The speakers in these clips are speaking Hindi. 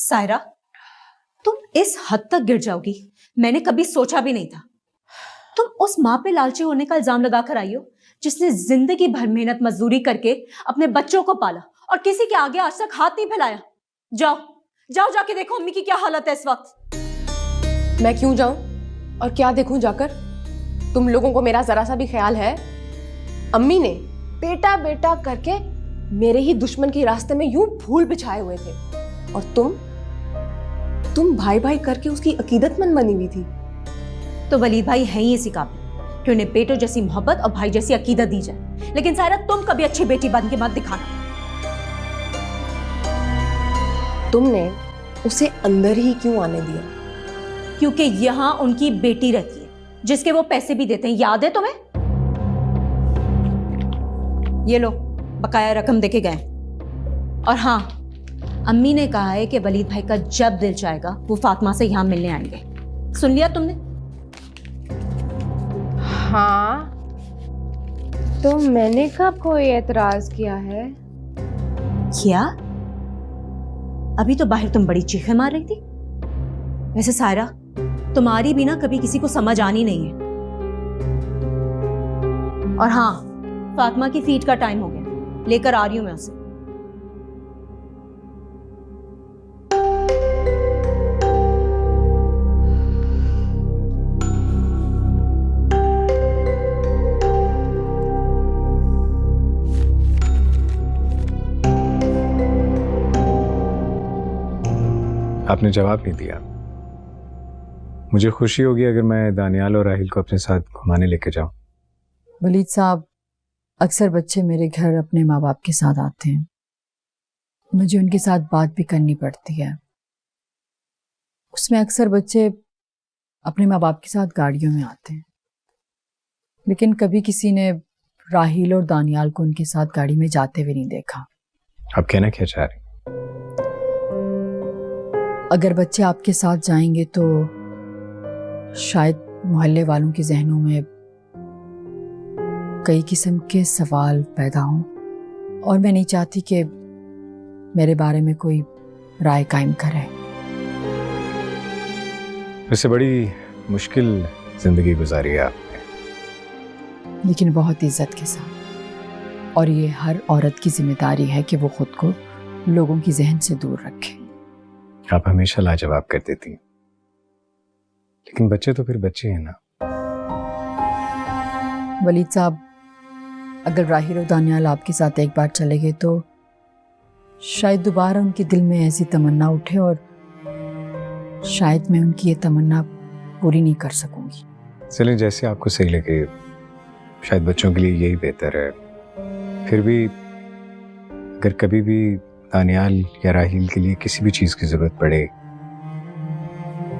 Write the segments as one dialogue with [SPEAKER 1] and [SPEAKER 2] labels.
[SPEAKER 1] सायरा, तुम इस हद तक गिर जाओगी मैंने कभी सोचा भी नहीं था। तुम उस माँ पे लालची होने का इल्जाम लगा कर आई हो जिसने जिंदगी भर मेहनत मजदूरी करके अपने बच्चों को पाला और किसी के आगे आज तक हाथ नहीं फैलाया। जाओ जाओ, जाके देखो अम्मी की क्या हालत है इस वक्त।
[SPEAKER 2] मैं क्यों जाऊं और क्या देखूं जाकर? तुम लोगों को मेरा जरा सा भी ख्याल है? अम्मी ने बेटा बेटा करके मेरे ही दुश्मन के रास्ते में यूं फूल बिछाए हुए थे, और तुम भाई भाई करके उसकी अकीदतमंद बनी हुई थी।
[SPEAKER 1] तो वलीद भाई है ही इसी काबिल कि उन्हें बेटों जैसी मोहब्बत और भाई जैसी अकीदत दी जाए। लेकिन सायरा, तुम कभी अच्छी बेटी बन के मत दिखाना।
[SPEAKER 2] तुमने उसे अंदर ही क्यों आने दिया?
[SPEAKER 1] क्योंकि यहाँ उनकी बेटी रहती है जिसके वो पैसे भी देते हैं, याद है तुम्हें? ये लो, बकाया रकम देके गए। और हाँ, अम्मी ने कहा है कि वलीद भाई का जब दिल चाहेगा वो फातिमा से यहाँ मिलने आएंगे। सुन लिया तुमने?
[SPEAKER 2] हाँ, तो मैंने कब कोई एतराज किया है?
[SPEAKER 1] क्या? अभी तो बाहर तुम बड़ी चीखें मार रही थी। वैसे सायरा, तुम्हारी भी ना कभी किसी को समझ आनी नहीं है। और हाँ, फातिमा की फीट का टाइम हो गया, लेकर आ रही हूं मैं उसे।
[SPEAKER 3] आपने जवाब नहीं दिया। मुझे खुशी होगी अगर मैं दानियाल और राहिल को अपने साथ घुमाने लेके जाऊं।
[SPEAKER 4] वलीद साहब, अक्सर बच्चे मेरे घर अपने माँ बाप के साथ आते हैं। मुझे उनके साथ बात भी करनी पड़ती है। उसमें अक्सर बच्चे अपने माँ बाप के साथ गाड़ियों में आते हैं, लेकिन कभी किसी ने राहिल और दानियाल को उनके साथ गाड़ी में जाते हुए नहीं देखा।
[SPEAKER 3] आप कहना क्या चाह रही?
[SPEAKER 4] अगर बच्चे आपके साथ जाएंगे तो शायद मोहल्ले वालों के जहनों में कई किस्म के सवाल पैदा हों, और मैं नहीं चाहती कि मेरे बारे में कोई राय कायम करे।
[SPEAKER 3] वैसे बड़ी मुश्किल जिंदगी गुजारी है आपने,
[SPEAKER 4] लेकिन बहुत इज्जत के साथ। और ये हर औरत की जिम्मेदारी है कि वो खुद को लोगों की जहन से दूर रखे।
[SPEAKER 3] आप हमेशा लाजवाब कर देती हैं, लेकिन बच्चे तो फिर बच्चे हैं ना।
[SPEAKER 4] वलीद साहब, अगर राहिल और दानियाल आपके साथ एक बार चले गए तो शायद दोबारा उनके दिल में ऐसी तमन्ना उठे, और शायद मैं उनकी ये तमन्ना पूरी नहीं कर सकूंगी।
[SPEAKER 3] चलें, जैसे आपको सही लगे। शायद बच्चों के लिए यही बेहतर है। फिर भी अगर कभी भी दानियाल या राहिल के लिए किसी भी चीज की जरूरत पड़े,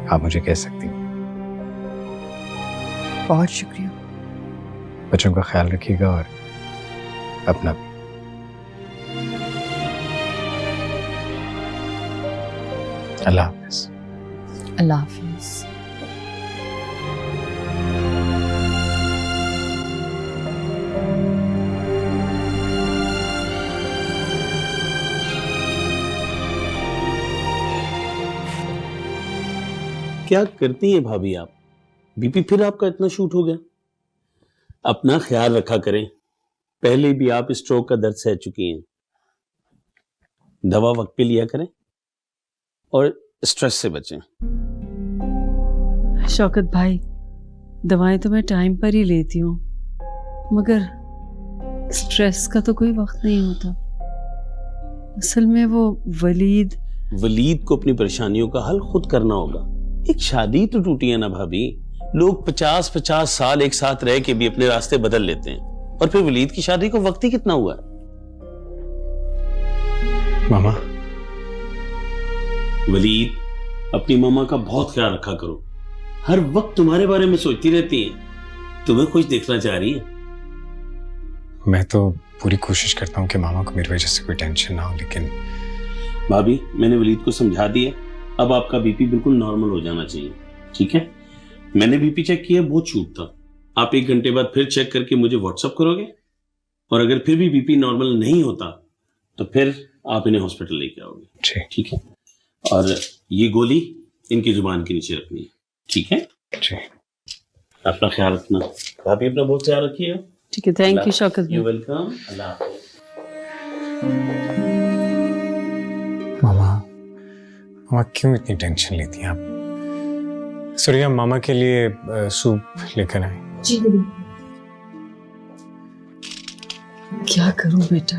[SPEAKER 3] आप मुझे कह सकती हैं।
[SPEAKER 4] बहुत शुक्रिया।
[SPEAKER 3] बच्चों का ख्याल रखिएगा और अपना भी। अल्लाह हाफिज।
[SPEAKER 4] अल्लाह हाफिज।
[SPEAKER 5] क्या करती हैं भाभी आप? बीपी फिर आपका इतना शूट हो गया? अपना ख्याल रखा करें। पहले भी आप स्ट्रोक का दर्द सह चुकी हैं। दवा वक्त पे लिया करें और स्ट्रेस से बचें।
[SPEAKER 6] शौकत भाई, दवाएं तो मैं टाइम पर ही लेती हूँ, मगर स्ट्रेस का तो कोई वक्त नहीं होता। असल में वो वलीद
[SPEAKER 5] को अपनी परेशानियों का हल खुद करना होगा। एक शादी तो टूटी है ना भाभी। लोग 50-50 साल एक साथ रह के भी अपने रास्ते बदल लेते हैं, और फिर वलीद की शादी को वक्त ही कितना हुआ है।
[SPEAKER 3] मामा,
[SPEAKER 5] वलीद, अपनी मामा का बहुत ख्याल रखा करो। हर वक्त तुम्हारे बारे में सोचती रहती है। तुम्हें कुछ देखना चाह रही है?
[SPEAKER 3] मैं तो पूरी कोशिश करता हूँ कि मामा को मेरी वजह से कोई टेंशन ना हो, लेकिन
[SPEAKER 5] भाभी, मैंने वलीद को समझा दिया। अब आपका बीपी बिल्कुल नॉर्मल हो जाना चाहिए, ठीक है? मैंने बीपी चेक किया, बहुत छूट था। आप 1 घंटे बाद फिर चेक करके मुझे व्हाट्सएप करोगे, और अगर फिर भी बीपी नॉर्मल नहीं होता तो फिर आप इन्हें हॉस्पिटल लेके आओगे, ठीक है? और ये गोली इनकी जुबान के नीचे रखनी है, ठीक है?
[SPEAKER 3] जी।
[SPEAKER 5] अपना ख्याल रखना। भाभी अपना बहुत ख्याल रखिएगा।
[SPEAKER 6] ठीक है, थैंक यू शौकत
[SPEAKER 5] यू
[SPEAKER 6] भाई।
[SPEAKER 5] वेलकम। अल्लाह हाफ़िज़।
[SPEAKER 3] मामा क्यों इतनी टेंशन लेती हैं आप? सूर्या, मामा के लिए सूप लेकर आए।
[SPEAKER 1] जी दीदी।
[SPEAKER 6] क्या करूं बेटा,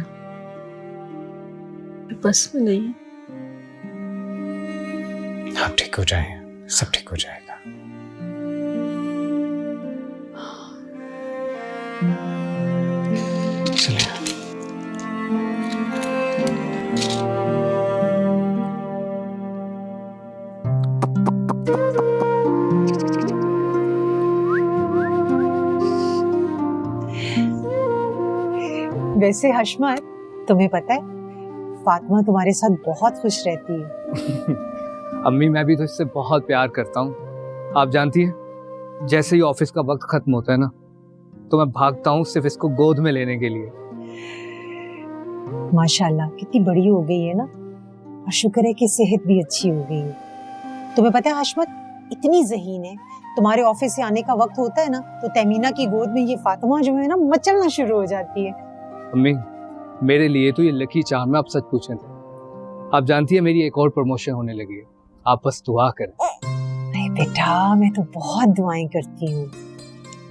[SPEAKER 6] बस में नहीं।
[SPEAKER 3] आप ठीक हो जाए, सब ठीक हो जाएगा। चलिए।
[SPEAKER 7] वैसे हशमत, तुम्हें पता है फातिमा तुम्हारे साथ बहुत खुश रहती है।
[SPEAKER 8] अम्मी, मैं भी तो इससे बहुत प्यार करता हूँ। आप जानती हैं, जैसे ही ऑफिस का वक्त खत्म होता है ना, तो मैं भागता हूँ सिर्फ इसको गोद में लेने के लिए।
[SPEAKER 7] माशाल्लाह कितनी बड़ी हो गई है ना, और शुक्र है कि सेहत भी अच्छी हो गई है। तुम्हें पता है हशमत, इतनी ज़हीन है, तुम्हारे ऑफिस से आने का वक्त होता है ना, तो तमीना की गोद में ये फातिमा जो है ना मचलना शुरू हो जाती है।
[SPEAKER 8] अम्मी, मेरे लिए तो ये लकी चार्म है, आप सच पूछें तो। आप जानती है मेरी एक और प्रमोशन होने लगी है, आप बस दुआ करें।
[SPEAKER 7] अरे बेटा, मैं तो बहुत दुआएं करती हूँ।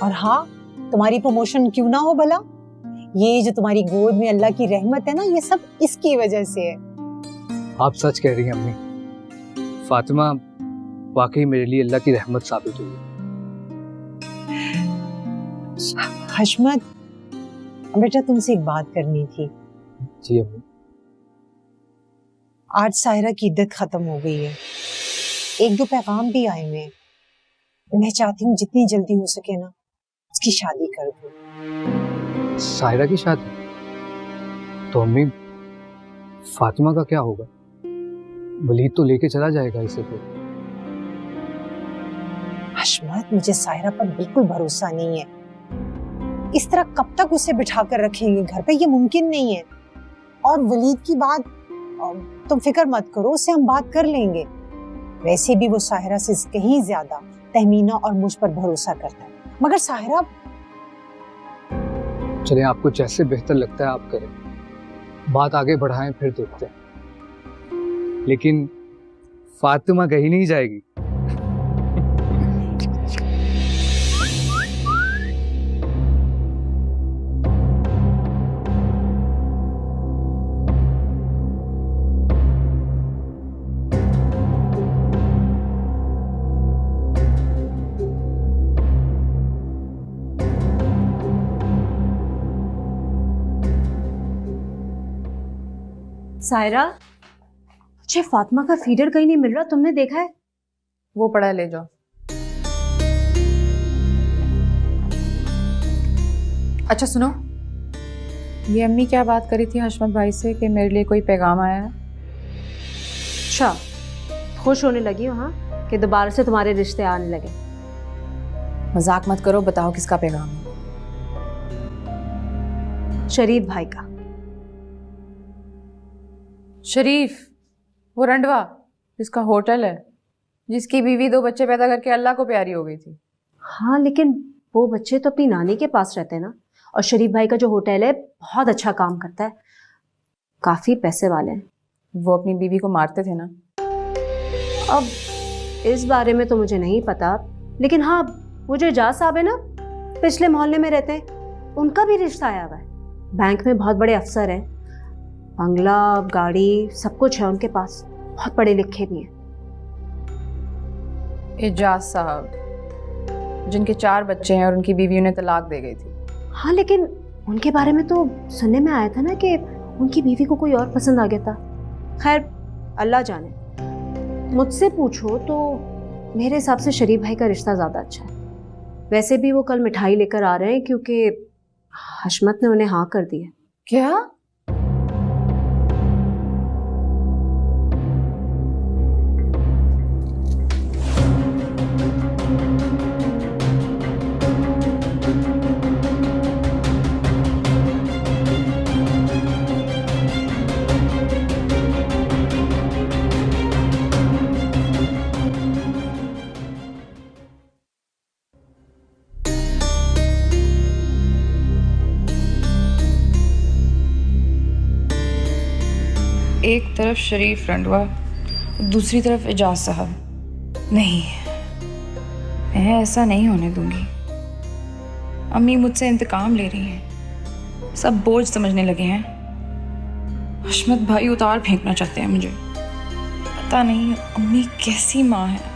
[SPEAKER 7] और हाँ, तुम्हारी प्रमोशन क्यों ना हो भला, ये जो तुम्हारी गोद में अल्लाह की रहमत है ना, ये सब इसकी वजह से है।
[SPEAKER 8] आप सच कह रही हैं अम्मी, फातिमा वाकई मेरे लिए अल्लाह की रहमत साबित हुई है।
[SPEAKER 7] हशमत बेटा, तुमसे एक बात करनी थी।
[SPEAKER 8] जी अम्मी।
[SPEAKER 7] आज सायरा की इद्दत खत्म हो गई है, एक दो पैगाम भी आए हुए हैं। मैं चाहती हूँ जितनी जल्दी हो सके ना उसकी शादी कर दूं।
[SPEAKER 8] सायरा की शादी? तो अम्मी, फातिमा का क्या होगा? वलीद तो लेके चला जाएगा इसे तो।
[SPEAKER 7] हशमत, मुझे सायरा पर बिल्कुल भरोसा नहीं है। इस तरह कब तक उसे बिठा कर रखेंगे घर पे, ये मुमकिन नहीं है। और वलीद की बात तुम फिक्र मत करो, उससे हम बात कर लेंगे। वैसे भी वो साहिरा से कहीं ज्यादा तहमीना और मुझ पर भरोसा करता है। मगर साहिरा,
[SPEAKER 8] चले, आपको जैसे बेहतर लगता है आप करें, बात आगे बढ़ाएं फिर देखते हैं। लेकिन फातिमा कहीं नहीं जाएगी।
[SPEAKER 1] सायरा, मुझे फातिमा का फीडर कहीं नहीं मिल रहा, तुमने देखा है?
[SPEAKER 2] वो पड़ा है, ले जाओ। अच्छा सुनो, ये अम्मी क्या बात करी थी हशमत भाई से कि मेरे लिए कोई पैगाम आया है?
[SPEAKER 1] अच्छा, खुश होने लगी हो हाँ कि दोबारा से तुम्हारे रिश्ते आने लगे?
[SPEAKER 2] मजाक मत करो, बताओ किसका पैगाम है?
[SPEAKER 1] शरीफ भाई का।
[SPEAKER 2] शरीफ, वो रंडवा जिसका होटल है, जिसकी बीवी 2 बच्चे पैदा करके अल्लाह को प्यारी हो गई थी।
[SPEAKER 1] हाँ, लेकिन वो बच्चे तो अपनी नानी के पास रहते हैं ना। और शरीफ भाई का जो होटल है बहुत अच्छा काम करता है, काफी पैसे वाले हैं।
[SPEAKER 2] वो अपनी बीवी को मारते थे ना?
[SPEAKER 1] अब इस बारे में तो मुझे नहीं पता, लेकिन हाँ, वो जो एजाज साहब है ना, पिछले मोहल्ले में रहते हैं, उनका भी रिश्ता आया हुआ है। बैंक में बहुत बड़े अफसर हैं, बंगला, गाड़ी, सब कुछ है उनके पास, बहुत पढ़े लिखे भी हैं।
[SPEAKER 2] एजाज साहब, जिनके 4 बच्चे हैं और उनकी बीवी उन्हें तलाक दे गई थी।
[SPEAKER 1] हाँ, लेकिन उनके बारे में तो सुनने में आया था ना कि उनकी बीवी को कोई और पसंद आ गया था। खैर, अल्लाह जाने। मुझसे पूछो तो मेरे हिसाब से शरीफ भाई का रिश्ता ज़्यादा अच्छा है। वैसे भी वो कल मिठाई लेकर आ रहे हैं क्योंकि हशमत ने उन्हें हाँ कर दी है।
[SPEAKER 2] क्या?
[SPEAKER 9] एक तरफ शरीफ रंडवा, दूसरी तरफ एजाज साहब। नहीं, मैं ऐसा नहीं होने दूंगी। अम्मी मुझसे इंतकाम ले रही हैं, सब बोझ समझने लगे हैं। हशमत भाई उतार फेंकना चाहते हैं मुझे। पता नहीं अम्मी कैसी माँ है।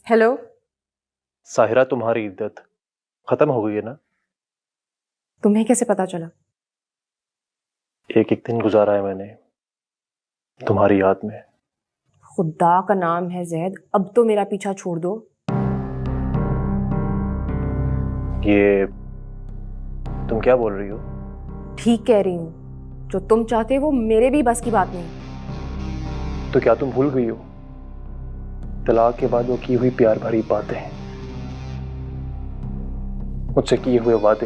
[SPEAKER 2] हेलो।
[SPEAKER 10] साहिरा, तुम्हारी इद्दत खत्म हो गई है ना?
[SPEAKER 2] तुम्हें कैसे पता चला?
[SPEAKER 10] एक एक दिन गुजारा है मैंने तुम्हारी याद में।
[SPEAKER 2] खुदा का नाम है जैद, अब तो मेरा पीछा छोड़ दो।
[SPEAKER 10] ये तुम क्या बोल रही हो?
[SPEAKER 2] ठीक कह रही हूँ, जो तुम चाहते हो वो मेरे भी बस की बात नहीं।
[SPEAKER 10] तो क्या तुम भूल गई हो तलाक के बाद वो की हुई प्यार भरी बातें, मुझसे किए हुए वादे?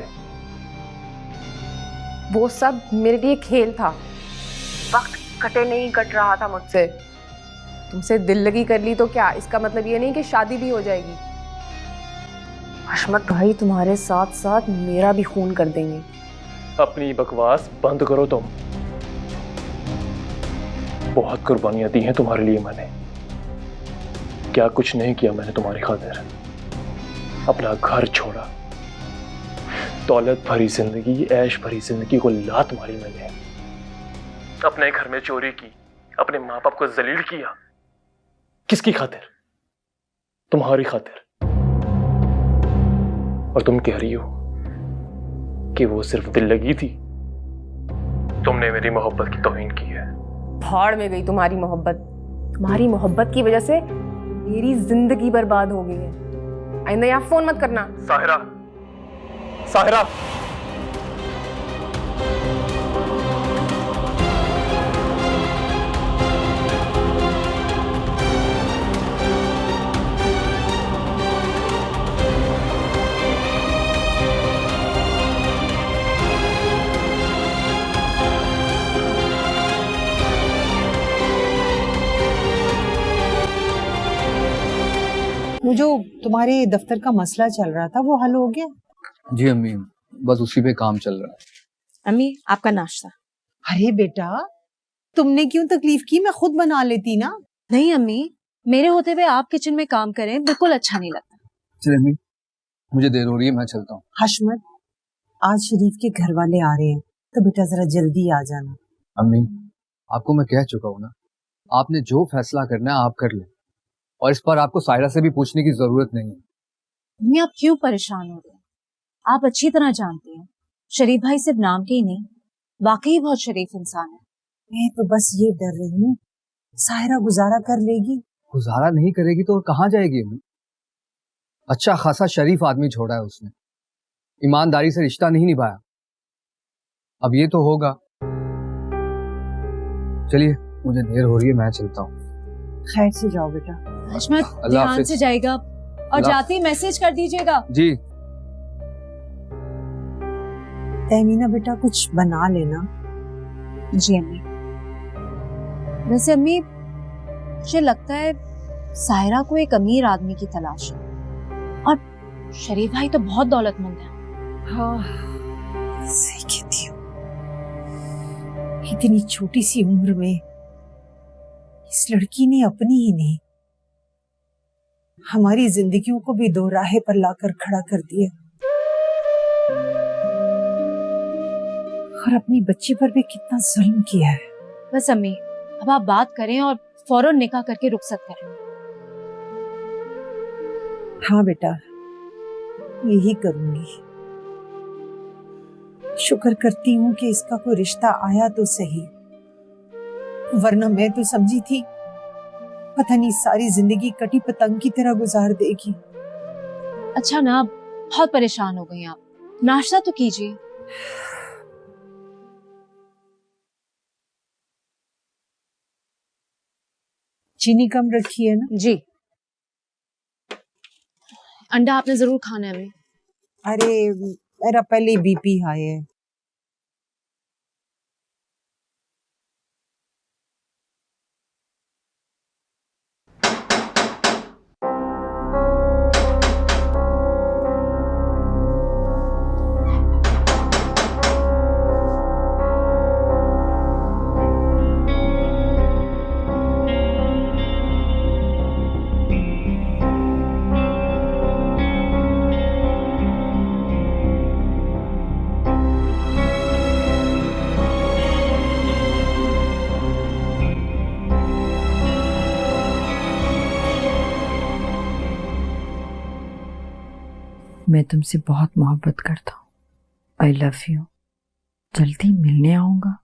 [SPEAKER 2] वो सब मेरे लिए खेल था। वक्त कटे नहीं कट रहा था मुझसे। तुमसे दिल लगी कर ली तो क्या इसका मतलब ये नहीं कि शादी भी हो जाएगी। हशमत भाई तुम्हारे साथ साथ मेरा भी खून कर देंगे।
[SPEAKER 10] अपनी बकवास बंद करो तुम। बहुत कुर्बानियां दी हैं तुम्हारे लिए मैंने। क्या कुछ नहीं किया मैंने तुम्हारी खातिर। अपना घर छोड़ा, दौलत भरी जिंदगी, ऐश भरी जिंदगी को लात मारी मैंने। अपने घर में चोरी की, अपने माँ बाप को जलील किया। किसकी खातिर? तुम्हारी खातिर। और तुम कह रही हो कि वो सिर्फ दिल लगी थी। तुमने मेरी मोहब्बत की तौहीन की है।
[SPEAKER 2] भाड़ में गई तुम्हारी मोहब्बत। तुम्हारी मोहब्बत की वजह से मेरी जिंदगी बर्बाद हो गई है। आइंदा यहाँ फोन मत करना।
[SPEAKER 10] साहिरा, साहिरा।
[SPEAKER 7] वो जो तुम्हारे दफ्तर का मसला चल रहा था वो हल हो गया?
[SPEAKER 8] जी अम्मी, बस उसी पे काम चल रहा है।
[SPEAKER 1] अम्मी आपका नाश्ता।
[SPEAKER 7] अरे बेटा, तुमने क्यों तकलीफ की? मैं खुद बना लेती ना।
[SPEAKER 1] नहीं अम्मी, मेरे होते हुए आप किचन में काम करें बिल्कुल अच्छा नहीं लगता।
[SPEAKER 8] चलिए अम्मी, मुझे देर हो रही है, मैं चलता हूँ।
[SPEAKER 7] हशमत, आज शरीफ के घर वाले आ रहे हैं तो बेटा जरा जल्दी आ जाना।
[SPEAKER 8] अम्मी, आपको मैं कह चुका हूँ ना, आपने जो फैसला करना है आप कर लें, और इस पर आपको सायरा से भी पूछने की जरूरत नहीं है।
[SPEAKER 1] अम्मी आप क्यों परेशान हो रहे हैं? आप अच्छी तरह जानती हैं शरीफ भाई सिर्फ नाम के ही नहीं, वाकई बहुत शरीफ इंसान है।
[SPEAKER 7] मैं तो बस ये डर रही हूँ सायरा गुजारा कर लेगी।
[SPEAKER 8] गुजारा नहीं करेगी तो कहाँ जाएगी अम्मी? अच्छा खासा शरीफ आदमी छोड़ा है उसने, ईमानदारी से रिश्ता नहीं निभाया। अब ये तो होगा। चलिए, मुझे देर हो रही है, मैं चलता हूँ।
[SPEAKER 7] खैर से जाओ बेटा।
[SPEAKER 1] हशमत
[SPEAKER 8] अल्लाह
[SPEAKER 1] ध्यान
[SPEAKER 8] हाफिज।
[SPEAKER 1] से जाएगा और
[SPEAKER 8] अल्लाह-
[SPEAKER 1] जाते ही मैसेज कर दीजिएगा।
[SPEAKER 8] जी।
[SPEAKER 7] तहमीना बेटा कुछ बना लेना।
[SPEAKER 1] जी अम्मी। वैसे अम्मी, मुझे लगता है सायरा को एक अमीर आदमी की तलाश है, और शरीफ भाई तो बहुत दौलतमंद है।
[SPEAKER 7] हाँ सही कहती हो। इतनी छोटी सी उम्र में इस लड़की ने अपनी ही नहीं, हमारी जिंदगियों को भी दो राहे पर लाकर खड़ा कर दिया, और अपनी बच्ची पर भी कितना जुल्म किया है।
[SPEAKER 1] बस अम्मी, अब आप बात करें और फौरन निकाह करके रुखसत करें।
[SPEAKER 7] हाँ बेटा, यही करूंगी। शुक्र करती हूँ कि इसका कोई रिश्ता आया तो सही, वरना मैं तो समझी थी पता नहीं सारी जिंदगी कटी पतंग की तरह गुजार देगी।
[SPEAKER 1] अच्छा ना, बहुत परेशान हो गई आप, नाश्ता तो कीजिए।
[SPEAKER 7] चीनी कम रखी है ना?
[SPEAKER 1] जी। अंडा आपने जरूर खाना है अम्मी।
[SPEAKER 7] अरे मेरा पहले बीपी हाई है।
[SPEAKER 4] मैं तुमसे बहुत मोहब्बत करता हूँ। I love you. जल्दी मिलने आऊंगा।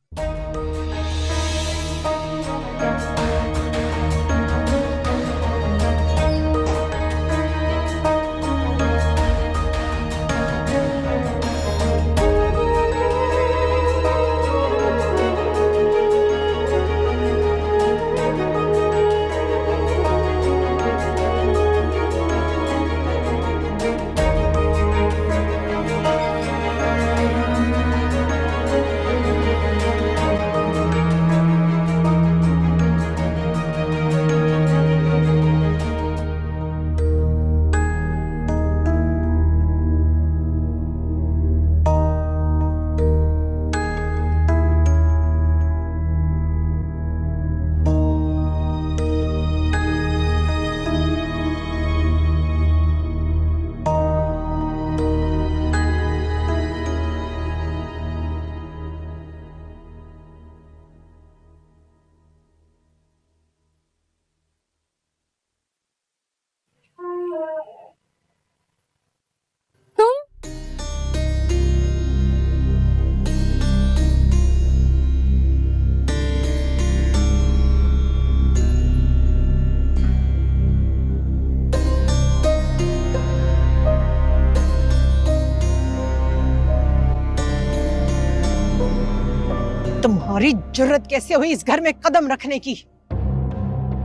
[SPEAKER 7] तुम्हारी जुर्रत कैसे हुई इस घर में कदम रखने की?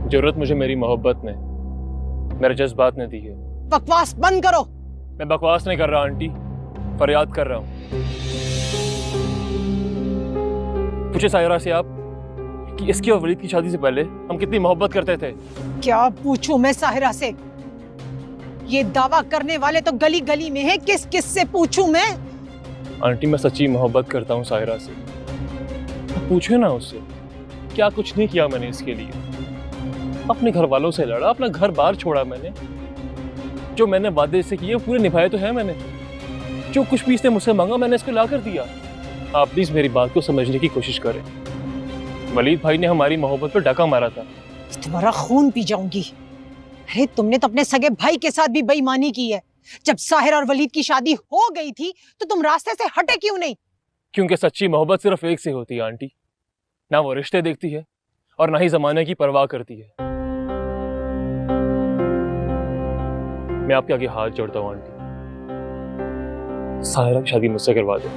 [SPEAKER 10] जरूरत मुझे मेरी मोहब्बत ने, मेरे जज्बात ने दी है।
[SPEAKER 7] बकवास बंद करो।
[SPEAKER 10] मैं बकवास नहीं कर रहा आंटी, फरियाद कर रहा हूँ। पूछे सायरा से आप कि इसकी और वलीद की शादी से पहले हम कितनी मोहब्बत करते थे।
[SPEAKER 7] क्या पूछूं मैं साहिरा से? ये दावा करने वाले तो गली गली में है, किस किस से पूछूं मैं?
[SPEAKER 10] आंटी मैं सच्ची मोहब्बत करता हूँ सायरा से। पूछे ना उससे, क्या कुछ नहीं किया मैंने इसके लिए। अपने घर वालों से लड़ा, अपना घर बाहर छोड़ा मैंने। जो मैंने वादे से किए पूरे निभाए तो है मैंने। जो कुछ भी इसने मुझसे मांगा मैंने इसको ला कर दिया। आप प्लीज मेरी बात को समझने की कोशिश करें। वलीद भाई ने हमारी मोहब्बत पर डाका मारा था।
[SPEAKER 7] तुम्हारा खून पी जाऊंगी। अरे तुमने तो अपने सगे भाई के साथ भी बेईमानी की है। जब साहिरा और वलीद की शादी हो गई थी तो तुम रास्ते से हटे क्यों नहीं?
[SPEAKER 10] क्योंकि सच्ची मोहब्बत सिर्फ एक से होती है आंटी। ना वो रिश्ते देखती है और ना ही जमाने की परवाह करती है। मैं आपके आगे हाथ जोड़ता हूँ आंटी, साहिरा की शादी मुझसे करवा दे।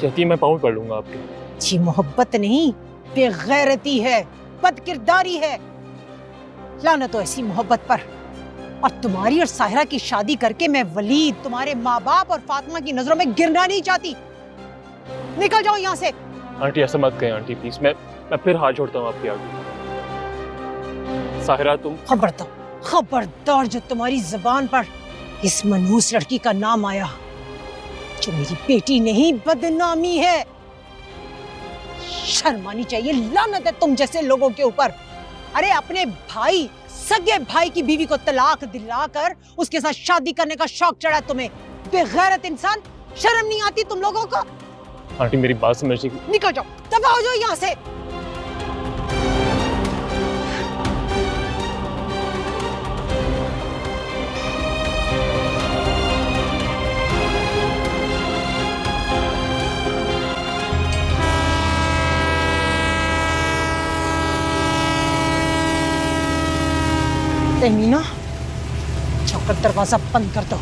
[SPEAKER 10] कहती है मैं पाँव पड़ लूंगा आपके।
[SPEAKER 7] अच्छी मोहब्बत नहीं, बेगैरती है, बदकिरदारी है। लानत हो ऐसी मोहब्बत पर। और तुम्हारी और साहिरा की शादी करके मैं वलीद, तुम्हारे माँ बाप और फातिमा की नजरों में गिरना नहीं चाहती। निकल जाओ यहाँ से।
[SPEAKER 10] आंटी ऐसा मत कहें आंटी प्लीज। मैं फिर हाथ जोड़ता हूँ आपके आगे। साहिरा तुम
[SPEAKER 7] खबरदार, खबरदार जो तुम्हारी जुबान पर इस मनहूस लड़की का नाम आया, जो मेरी बेटी नहीं बदनामी है। शर्म आनी चाहिए। लानत है तुम जैसे लोगों के ऊपर। अरे अपने भाई, सगे भाई की बीवी को तलाक दिलाकर उसके साथ शादी करने का शौक चढ़ा तुम्हें। बेगैरत इंसान, शर्म नहीं आती तुम लोगों को?
[SPEAKER 10] आंटी मेरी बात समझने की।
[SPEAKER 7] निकल जाओ, दफा हो जाओ यहाँ से। तहमीना, जाकर दरवाजा बंद कर दो।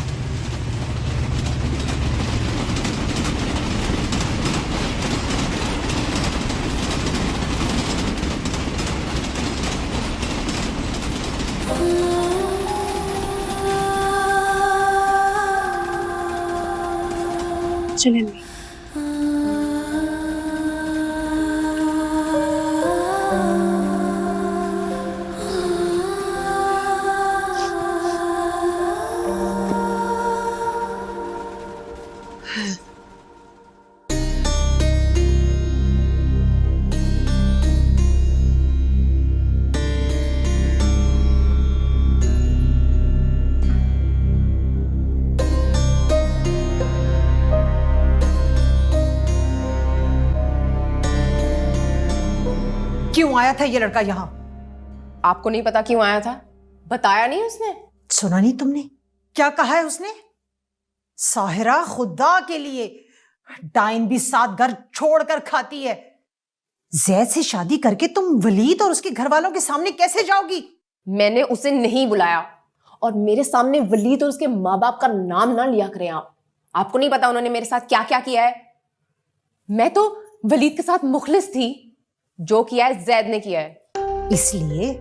[SPEAKER 9] चलें।
[SPEAKER 7] क्यों आया था ये लड़का यहाँ?
[SPEAKER 2] आपको नहीं पता क्यों आया था? बताया नहीं उसने?
[SPEAKER 7] सुना नहीं तुमने? क्या कहा है उसने? साहिरा, खुदा के लिए, डाइन भी 7 घर छोड़कर खाती है। जैद से शादी करके तुम वलीद और उसके घर वालों के सामने कैसे जाओगी?
[SPEAKER 2] मैंने उसे नहीं बुलाया, और मेरे सामने वलीद और उसके माँ बाप का नाम ना लिया करें आप। आपको नहीं पता उन्होंने मेरे साथ क्या क्या किया है। मैं तो वलीद के साथ मुखलिस थी, जो किया है जैद ने किया है।
[SPEAKER 7] इसलिए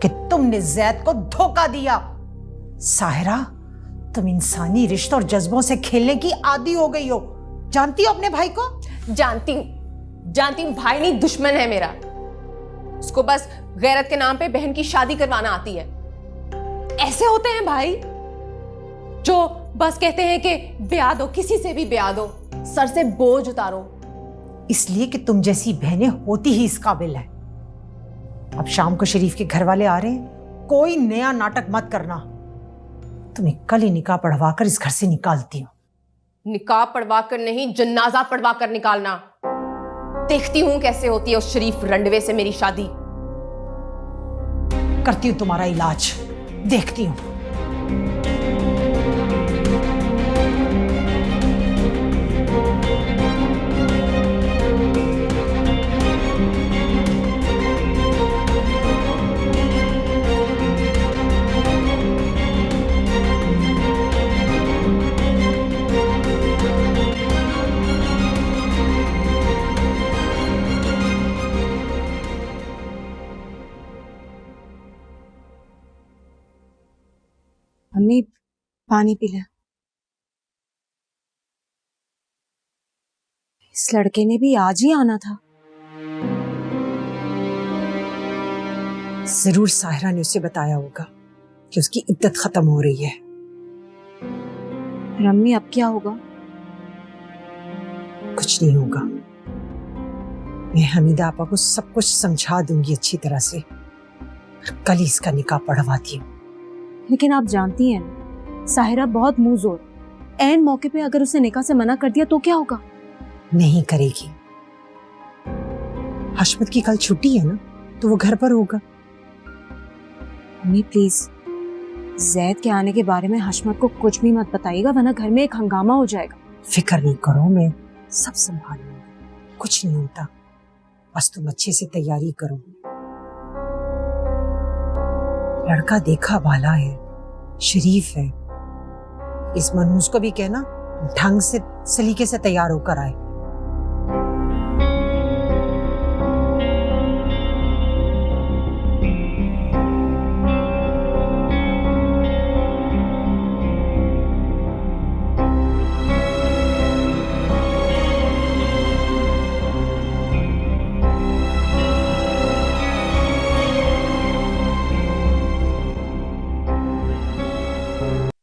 [SPEAKER 7] कि तुमने जैद को धोखा दिया। साहिरा, तुम इंसानी रिश्तों और जज्बों से खेलने की आदी हो गई हो। जानती हो अपने भाई को?
[SPEAKER 2] जानती हूं, भाई नहीं दुश्मन है मेरा। उसको बस गैरत के नाम पे बहन की शादी करवाना आती है। ऐसे होते हैं भाई जो बस कहते हैं कि ब्याह दो, किसी से भी ब्याह दो, सर से बोझ उतारो।
[SPEAKER 7] इसलिए कि तुम जैसी बहनें होती ही इस काबिल है। अब शाम को शरीफ के घर वाले आ रहे हैं, कोई नया नाटक मत करना। तुम्हें कल ही निकाह पढ़वा कर इस घर से निकालती हूँ।
[SPEAKER 2] निकाह पढ़वा कर नहीं, जनाजा पढ़वा कर निकालना। देखती हूं कैसे होती है उस शरीफ रंडवे से मेरी शादी।
[SPEAKER 7] करती हूँ तुम्हारा इलाज, देखती हूँ।
[SPEAKER 11] अम्मी, पानी पी ले। इस लड़के ने भी आज ही आना था।
[SPEAKER 7] जरूर साहिरा ने उसे बताया होगा कि उसकी इद्दत खत्म हो रही है।
[SPEAKER 11] फिर अम्मी अब क्या होगा?
[SPEAKER 7] कुछ नहीं होगा। मैं हमीदा आपा को सब कुछ समझा दूंगी अच्छी तरह से, और कल ही इसका निकाह पढ़वाती हूँ।
[SPEAKER 11] लेकिन आप जानती हैं साहिरा बहुत मुंह जोर, ऐन मौके पे अगर उसे निकाह से मना कर दिया तो क्या होगा?
[SPEAKER 7] नहीं करेगी। हशमत की कल छुट्टी है ना, तो वो घर पर होगा।
[SPEAKER 11] अम्मी प्लीज, जैद के आने के बारे में हशमत को कुछ भी मत बताइएगा, वरना घर में एक हंगामा हो जाएगा।
[SPEAKER 7] फिक्र नहीं करो, मैं सब संभाल लूंगी, कुछ नहीं होता। बस तुम अच्छे से तैयारी करो। लड़का देखा भाला है, शरीफ है। इस मनहूस को भी कहना ढंग से सलीके से तैयार होकर आए।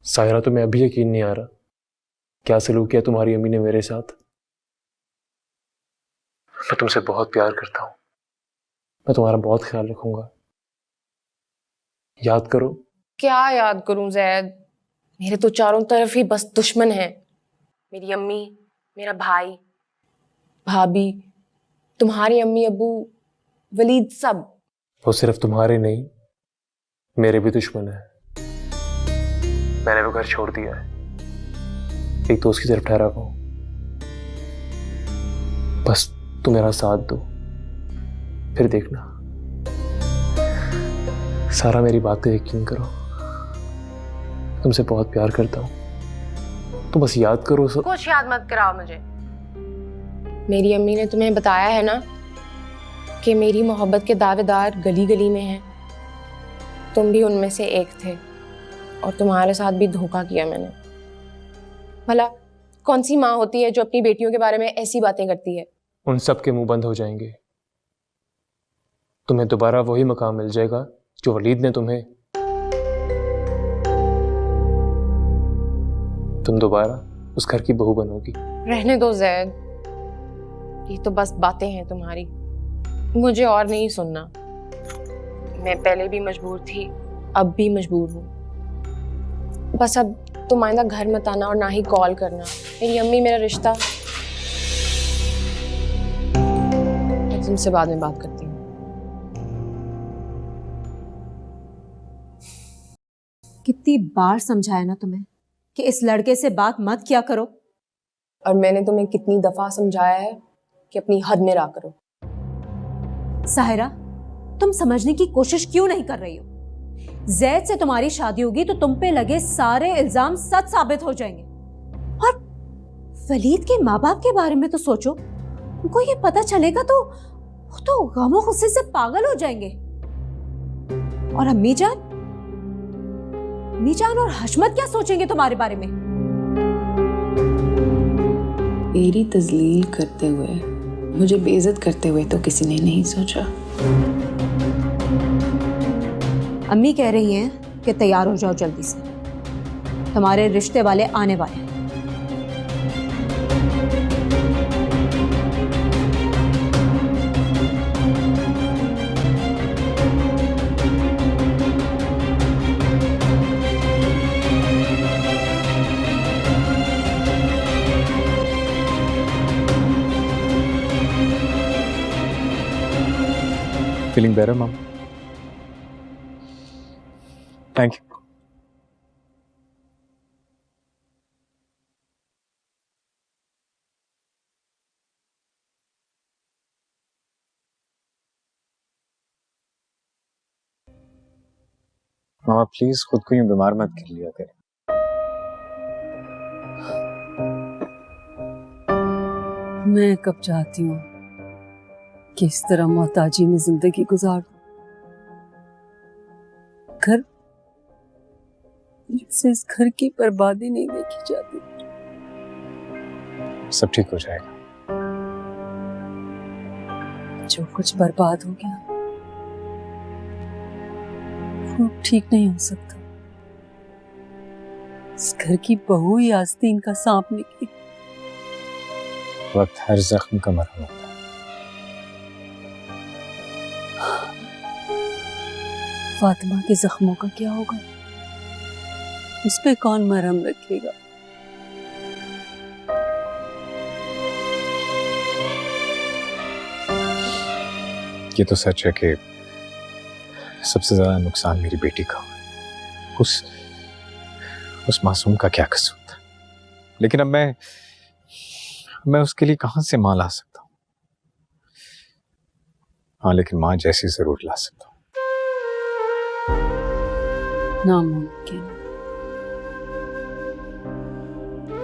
[SPEAKER 10] सायरा, तुम्हें अभी यकीन नहीं आ रहा क्या सलूक किया तुम्हारी अम्मी ने मेरे साथ। मैं तुमसे बहुत प्यार करता हूं, मैं तुम्हारा बहुत ख्याल रखूंगा। याद करो।
[SPEAKER 2] क्या याद करूं जैद? मेरे तो चारों तरफ ही बस दुश्मन हैं। मेरी अम्मी, मेरा भाई, भाभी, तुम्हारी अम्मी अबू, वलीद, सब।
[SPEAKER 10] वो सिर्फ तुम्हारे नहीं, मेरे भी दुश्मन है। मैंने वो घर छोड़ दिया है, एक दोस्त की तरफ ठहरा हूं। बस तुम मेरा साथ दो, फिर देखना। सारा मेरी बात पे यकीन करो, तुमसे बहुत प्यार करता हूं। तो बस याद करो सब।
[SPEAKER 2] कुछ याद मत कराओ मुझे। मेरी अम्मी ने तुम्हें बताया है ना कि मेरी मोहब्बत के दावेदार गली गली में हैं। तुम भी उनमें से एक थे, और तुम्हारे साथ भी धोखा किया मैंने। भला कौन सी माँ होती है जो अपनी बेटियों के बारे में ऐसी बातें करती है?
[SPEAKER 10] उन सब के मुंह बंद हो जाएंगे। तुम्हें दोबारा वही मकाम मिल जाएगा जो वलीद ने तुम्हें। तुम दोबारा उस घर की बहू बनोगी।
[SPEAKER 2] रहने दो जैद, ये तो बस बातें हैं तुम्हारी, मुझे और नहीं सुनना। मैं पहले भी मजबूर थी, अब भी मजबूर हूँ। बस अब तुम आइंदा घर मत आना और ना ही कॉल करना। मेरी अम्मी, मेरा रिश्ता। मैं तुमसे बाद में बात करती हूँ।
[SPEAKER 11] कितनी बार समझाया ना तुम्हें
[SPEAKER 1] कि इस लड़के से बात मत किया करो।
[SPEAKER 2] और मैंने तुम्हें कितनी दफा समझाया है कि अपनी हद में रहा करो।
[SPEAKER 1] साहिरा, तुम समझने की कोशिश क्यों नहीं कर रही हो? जैद से तुम्हारी शादी होगी तो तुम पे लगे सारे इल्जाम सच साबित हो जाएंगे। और वलीद के माँ बाप के बारे में तो सोचो, उनको ये पता चलेगा तो वो तो गमो गुस्से से पागल हो जाएंगे। और अम्मी जान और हशमत क्या सोचेंगे तुम्हारे बारे में?
[SPEAKER 9] मेरी तजलील करते हुए, मुझे बेइज्जत करते हुए तो किसी ने नहीं सोचा।
[SPEAKER 1] अम्मी कह रही हैं कि तैयार हो जाओ जल्दी से, तुम्हारे रिश्ते वाले आने वाले हैं।
[SPEAKER 3] Feeling better, Mom? Thank you. Mama please खुद को यूं बीमार मत कर लिया करें।
[SPEAKER 6] मैं कब चाहती हूँ कि इस तरह मोहताजी में जिंदगी गुजार दूं। घर से इस घर की बर्बादी नहीं देखी जाती।
[SPEAKER 3] सब ठीक हो जाएगा।
[SPEAKER 6] जो कुछ बर्बाद हो गया वो अब ठीक नहीं हो सकता। इस घर की बहू ही आस्तीन का सांप निकली।
[SPEAKER 3] वक्त हर जख्म का मरहम होता है।
[SPEAKER 6] फातिमा के जख्मों का क्या होगा? उस पे कौन मरहम रखेगा?
[SPEAKER 3] ये तो सच है कि सबसे ज्यादा नुकसान मेरी बेटी का हुआ। उस मासूम का क्या कसूर था? लेकिन अब मैं उसके लिए कहां से मां ला सकता हूं? हाँ, लेकिन मां जैसी जरूर ला सकता हूं।
[SPEAKER 6] नामुमकिन,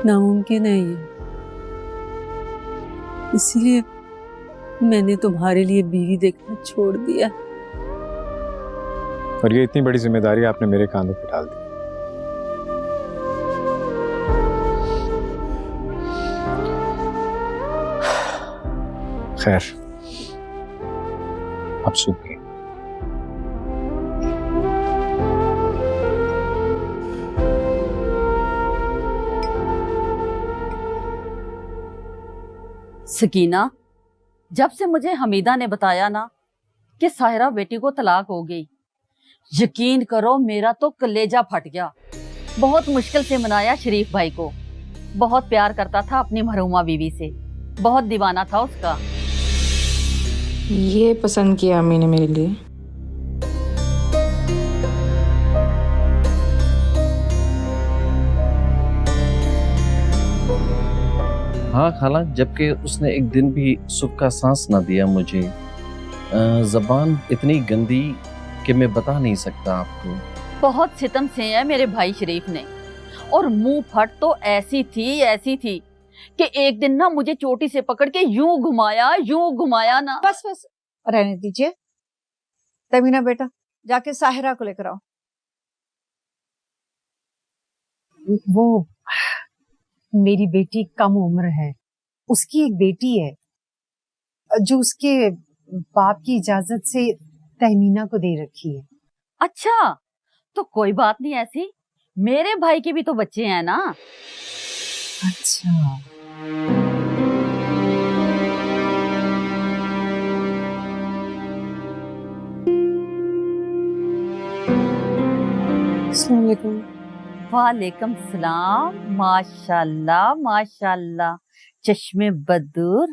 [SPEAKER 6] नामुमकिन है ये। इसलिए मैंने तुम्हारे लिए बीवी देखना छोड़ दिया।
[SPEAKER 3] और ये इतनी बड़ी जिम्मेदारी आपने मेरे कांधों पे डाल दी। खैर, अब सूख गई।
[SPEAKER 12] सकीना, जब से मुझे हमीदा ने बताया ना कि साहिरा बेटी को तलाक हो गई, यकीन करो मेरा तो कलेजा फट गया। बहुत मुश्किल से मनाया शरीफ भाई को। बहुत प्यार करता था अपनी मरहुमा बीवी से, बहुत दीवाना था उसका।
[SPEAKER 9] ये पसंद किया अम्मी ने मेरे लिए।
[SPEAKER 13] हाँ खाला, जबकि उसने एक दिन भी सुख का सांस ना दिया मुझे। जबान इतनी गंदी कि मैं बता नहीं सकता आपको।
[SPEAKER 12] बहुत सितम से है मेरे भाई शरीफ ने। और मुंह फट तो ऐसी थी कि एक दिन ना मुझे चोटी से पकड़ के यूं घुमाया ना।
[SPEAKER 14] बस रहने दीजिए। तमीना बेटा, जाके साहिरा को लेकर आओ।
[SPEAKER 7] वो मेरी बेटी कम उम्र है, उसकी एक बेटी है जो उसके बाप की इजाजत से तहमीना को दे रखी है।
[SPEAKER 12] अच्छा, तो कोई बात नहीं, ऐसी मेरे भाई के भी तो बच्चे हैं ना।
[SPEAKER 7] अच्छा,
[SPEAKER 6] अस्सलाम वालेकुम।
[SPEAKER 12] वालेकुम सलाम। माशाल्लाह माशाल्लाह, चश्मे बदूर।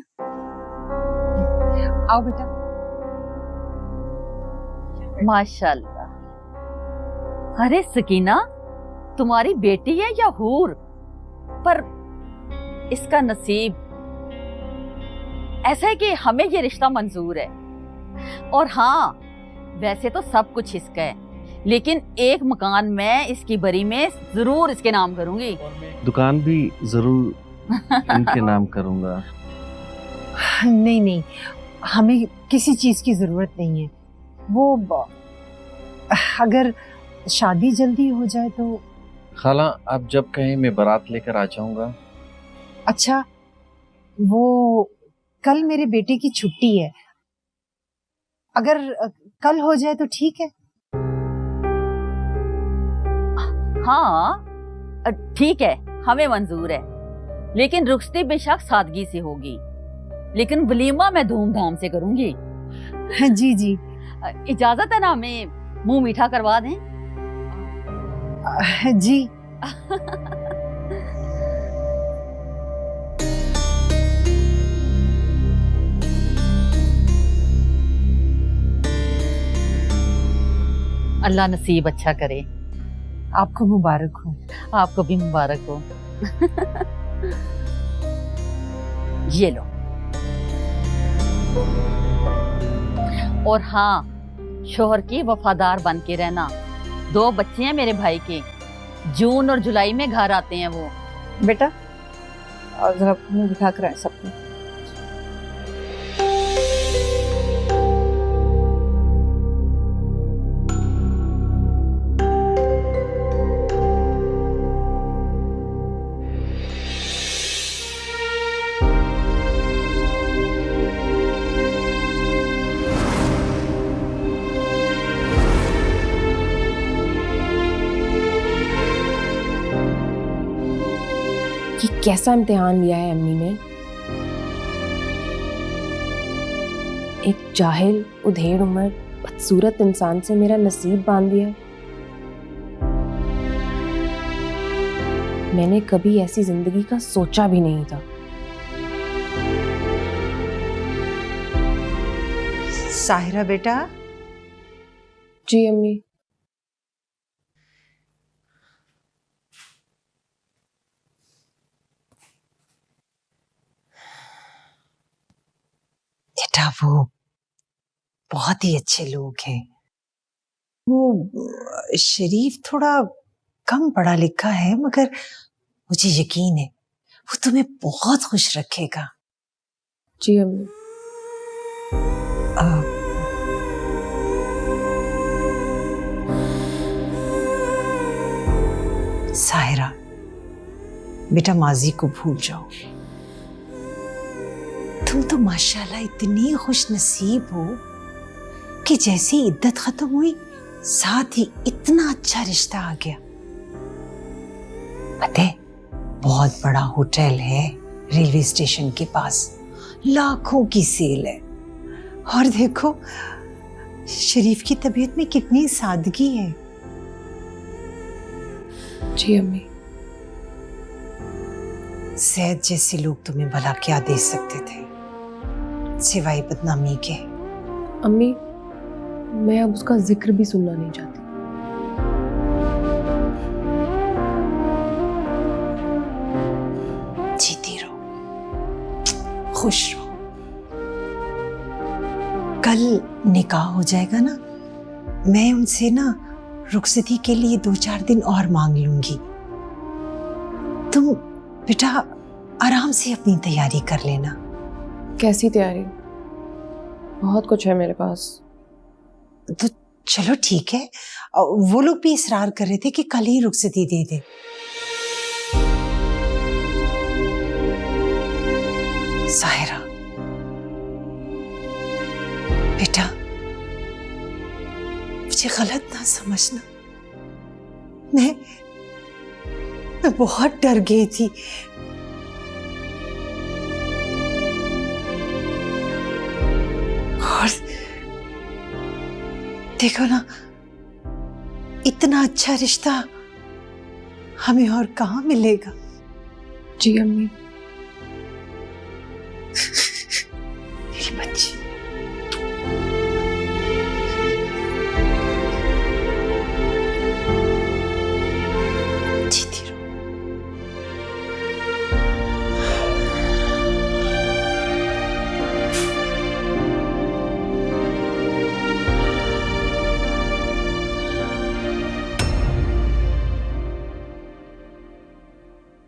[SPEAKER 7] आओ बेटा।
[SPEAKER 12] माशाल्लाह। अरे सकीना, तुम्हारी बेटी है या हूर, पर इसका नसीब ऐसा है कि हमें ये रिश्ता मंजूर है। और हाँ, वैसे तो सब कुछ इसका है, लेकिन एक मकान मैं इसकी बरी में जरूर इसके नाम करूंगी।
[SPEAKER 13] दुकान भी जरूर इनके नाम करूंगा।
[SPEAKER 7] नहीं नहीं, हमें किसी चीज की जरूरत नहीं है। वो अगर शादी जल्दी हो जाए तो।
[SPEAKER 13] खाला आप जब कहें मैं बारात लेकर आ जाऊंगा।
[SPEAKER 7] अच्छा, वो कल मेरे बेटे की छुट्टी है, अगर कल हो जाए तो ठीक है।
[SPEAKER 12] हाँ ठीक है, हमें मंजूर है, लेकिन रुखसती बेशक सादगी से होगी, लेकिन वलीमा मैं धूमधाम से करूंगी।
[SPEAKER 7] जी जी।
[SPEAKER 12] इजाजत है ना, हमें मुंह मीठा करवा दें?
[SPEAKER 7] जी।
[SPEAKER 12] अल्लाह नसीब अच्छा करे।
[SPEAKER 7] आपको मुबारक हो।
[SPEAKER 12] आपको भी मुबारक हो। ये लो। और हाँ, शोहर की वफादार बन के रहना। 2 बच्चे हैं मेरे भाई के, जून और जुलाई में घर आते हैं वो।
[SPEAKER 14] बेटा और जरा मुंह दिखा कर आए सबको।
[SPEAKER 2] ये कैसा इम्तिहान लिया है अम्मी ने। एक जाहिल, उधेड़ उम्र, बदसूरत इंसान से मेरा नसीब बांध दिया। मैंने कभी ऐसी जिंदगी का सोचा भी नहीं था।
[SPEAKER 7] साहिरा बेटा।
[SPEAKER 2] जी अम्मी।
[SPEAKER 7] बेटा वो बहुत ही अच्छे लोग हैं। वो शरीफ थोड़ा कम पढ़ा लिखा है, मगर मुझे यकीन है वो तुम्हें बहुत खुश रखेगा।
[SPEAKER 2] जी अम्मी।
[SPEAKER 7] साहिरा बेटा, माजी को भूल जाओ। तुम तो माशाल्लाह इतनी खुश नसीब हो कि जैसे ही इद्दत खत्म हुई साथ ही इतना अच्छा रिश्ता आ गया। पता है, बहुत बड़ा होटल है रेलवे स्टेशन के पास, लाखों की सेल है। और देखो शरीफ की तबीयत में कितनी सादगी है।
[SPEAKER 2] जी अम्मी।
[SPEAKER 7] जैद जैसे लोग तुम्हें भला क्या दे सकते थे सिवाय बदनामी के।
[SPEAKER 2] अम्मी, मैं अब उसका जिक्र भी सुनना नहीं चाहती।
[SPEAKER 7] जीती रहो, खुश रहो। कल निकाह हो जाएगा ना, मैं उनसे ना रुखसती के लिए 2-4 दिन और मांग लूंगी। तुम बेटा आराम से अपनी तैयारी कर लेना।
[SPEAKER 2] कैसी तैयारी? बहुत कुछ है मेरे पास।
[SPEAKER 7] तो चलो ठीक है, वो लोग भी इसरार कर रहे थे कि कल ही रुखसती दे दे। साहिरा बेटा, मुझे गलत ना समझना, मैं बहुत डर गई थी। और देखो ना, इतना अच्छा रिश्ता हमें और कहाँ मिलेगा।
[SPEAKER 2] जी अम्मी।